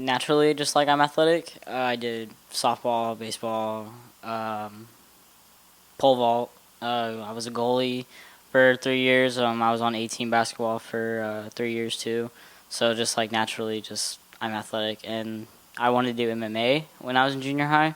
naturally, just like I'm athletic. I did softball, baseball, pole vault. I was a goalie for 3 years. I was on 18 basketball for 3 years too. So just like naturally, just I'm athletic, and I wanted to do MMA when I was in junior high.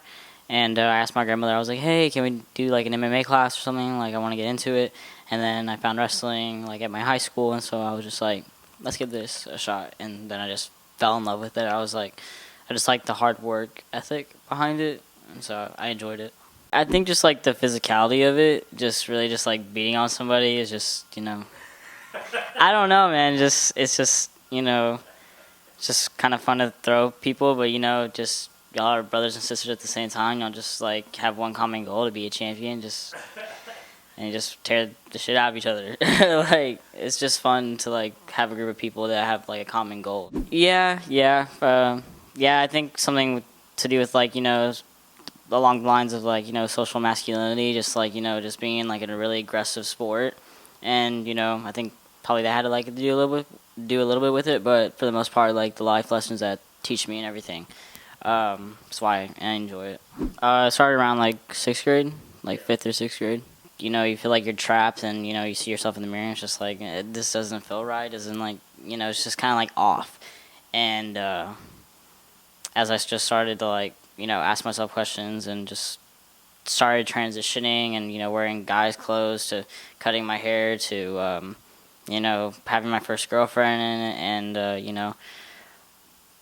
And I asked my grandmother, I was like, "Hey, can we do like an MMA class or something? Like I want to get into it." And then I found wrestling like at my high school, and so I was just like, "Let's give this a shot." And then I just fell in love with it. I just like the hard work ethic behind it, and so I enjoyed it. I think just like the physicality of it, just really just like beating on somebody is just I don't know, man. Just it's just it's just kind of fun to throw people, but just y'all are brothers and sisters at the same time. Y'all just like have one common goal to be a champion, and you just tear the shit out of each other. Like it's just fun to like have a group of people that have like a common goal. Yeah. I think something to do with like along the lines of like social masculinity, just like just being like in a really aggressive sport, and I think probably they had to like do a little bit with it, but for the most part, like the life lessons that teach me and everything. That's why I enjoy it. I started around like sixth grade, like fifth or sixth grade. You feel like you're trapped, and you see yourself in the mirror. And it's just like this doesn't feel right. Doesn't like it's just kind of like off. And as I just started to like ask myself questions and just started transitioning and wearing guys' clothes to cutting my hair to having my first girlfriend and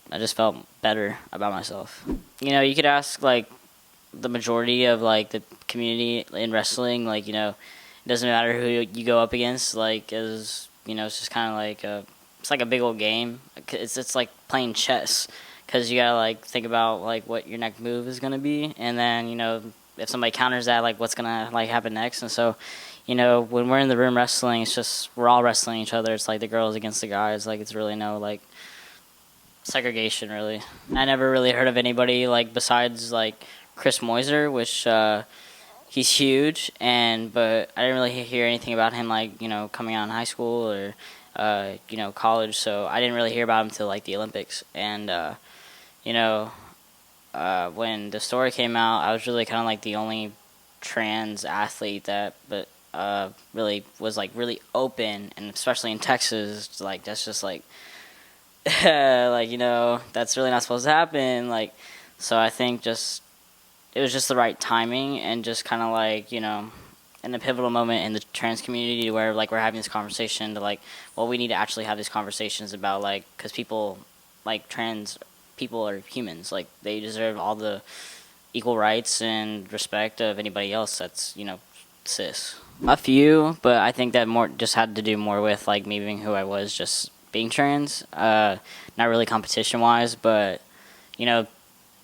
I just felt better about myself. You could ask like the majority of like the community in wrestling, like it doesn't matter who you go up against, like as it's just kind of like it's like a big old game. It's like playing chess, because you gotta like think about like what your next move is gonna be, and then if somebody counters that, like what's gonna like happen next. And so when we're in the room wrestling, it's just we're all wrestling each other. It's like the girls against the guys. Like it's really no like segregation really. I never really heard of anybody like besides like Chris Moiser, which he's huge, but I didn't really hear anything about him like coming out in high school or college. So I didn't really hear about him until like the Olympics. And when the story came out, I was really kind of like the only trans athlete that really was like really open, and especially in Texas, like that's just like like that's really not supposed to happen. Like, so I think just it was just the right timing, and just kind of like in a pivotal moment in the trans community where like we're having this conversation to like, well, we need to actually have these conversations about like, because people like trans people are humans, like they deserve all the equal rights and respect of anybody else that's cis. A few, but I think that more just had to do more with like me being who I was, just being trans. Not really competition wise, but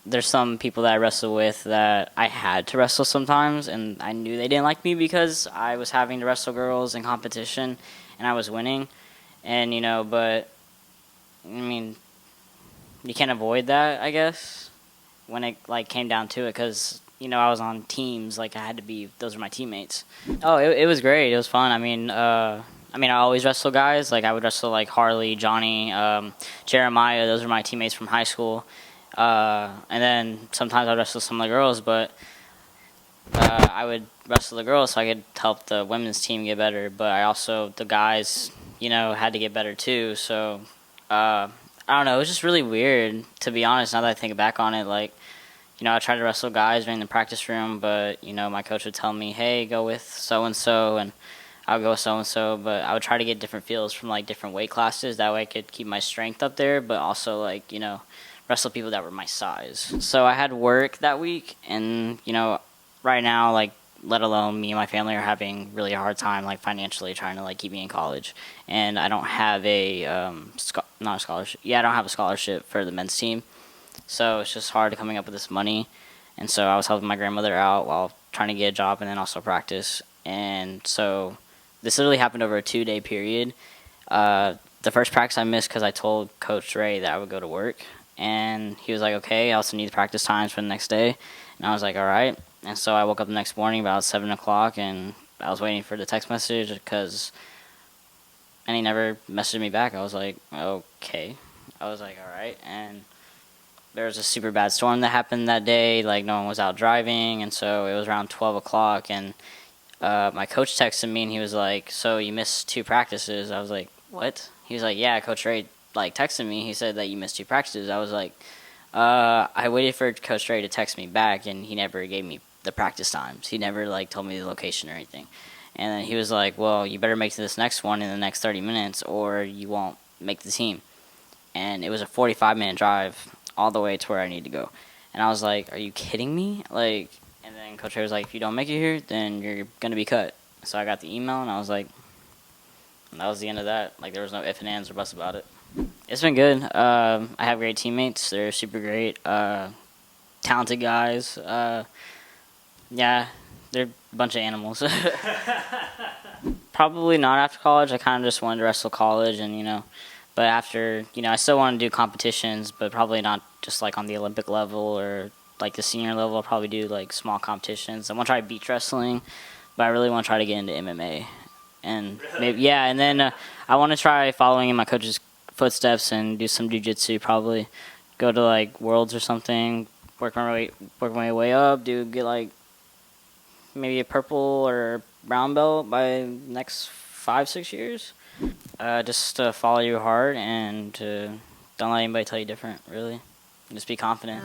there's some people that I wrestle with that I had to wrestle sometimes, and I knew they didn't like me because I was having to wrestle girls in competition and I was winning. And but I mean, you can't avoid that, I guess, when it like came down to it, because I was on teams, like I had to be, those are my teammates. Oh, it was great. It was fun. I always wrestle guys. Like I would wrestle like Harley, Johnny, Jeremiah. Those are my teammates from high school. And then sometimes I'd wrestle some of the girls, but I would wrestle the girls so I could help the women's team get better. But I also, the guys, had to get better too. So I don't know. It was just really weird, to be honest. Now that I think back on it, like I tried to wrestle guys during the practice room, but my coach would tell me, "Hey, go with so and so," and I would go with so and so. But I would try to get different feels from like different weight classes. That way I could keep my strength up there, but also like wrestle people that were my size. So I had work that week, and right now, like, let alone me and my family are having really a hard time like financially trying to like keep me in college, and I don't have a not a scholarship. Yeah, I don't have a scholarship for the men's team, so it's just hard coming up with this money. And so I was helping my grandmother out while trying to get a job and then also practice. And so this literally happened over a 2-day period. The first practice I missed because I told Coach Ray that I would go to work. And he was like, "Okay, I also need the practice times for the next day." And I was like, "All right." And so I woke up the next morning about 7 o'clock, and I was waiting for the text message and he never messaged me back. I was like, "Okay." I was like, "All right." And there was a super bad storm that happened that day. Like, no one was out driving, and so it was around 12 o'clock, and my coach texted me, and he was like, so you missed 2 practices. I was like, what? He was like, yeah, Coach Ray, like, texted me. He said that you missed 2 practices. I was like, I waited for Coach Ray to text me back, and he never gave me the practice times. He never, like, told me the location or anything. And then he was like, well, you better make this next one in the next 30 minutes, or you won't make the team. And it was a 45-minute drive all the way to where I need to go. And I was like, are you kidding me? Like, and then Coach Ray was like, if you don't make it here, then you're going to be cut. So I got the email, and I was like, and that was the end of that. Like, there was no ifs and ands or buts about it. It's been good. I have great teammates. They're super great. Talented guys. Yeah, they're a bunch of animals. Probably not after college. I kind of just wanted to wrestle college, and but after, I still want to do competitions, but probably not just like on the Olympic level or like the senior level. I'll probably do like small competitions. I want to try beach wrestling, but I really want to try to get into MMA. And maybe, yeah, and then I want to try following in my coach's footsteps and do some jiu-jitsu, probably go to like Worlds or something, work my way up, get like maybe a purple or brown belt by next 5-6 years. Just to follow your heart and to don't let anybody tell you different, really. Just be confident.